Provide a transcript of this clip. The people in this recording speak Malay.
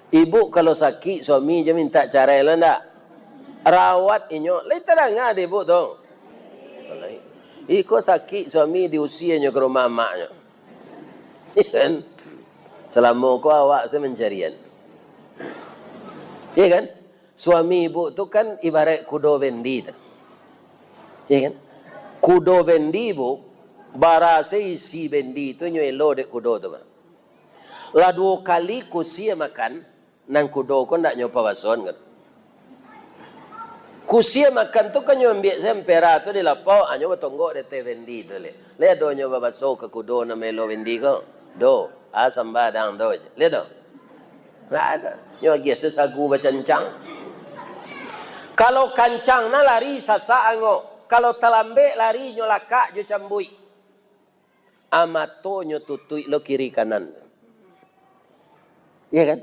Ibu kalau sakit suami je minta cerai lah ndak. Rawat inyo, lai terang ada ibu tu. Iko sakit suami diusianya ke rumah maknya. Kan? Selama kau awak saya mencarian. Iya kan? Suami ibu tu kan ibarat kudo bendi tu. Iya kan? Kudo bendi ibu, barasa isi bendi tu nyelo dek kudo tu. Lah 2 kali kusia makan, nan kudo ko ndak nyopa bason kan. Kusia makan tu kan nyombiak sempera tu di lapau, anyo batonggok de te bendi tu le. Le do nyoba baso ke kudo na melo bendi ko. Do, asam badang do. Le do. Nggak ada. Nyo gias sagu bacancang. Kalau kancang na lari sasa ango. Kalau talambe lari nyo laka jo cambui. Amato nyo tutui lo kiri kanan. Iya kan?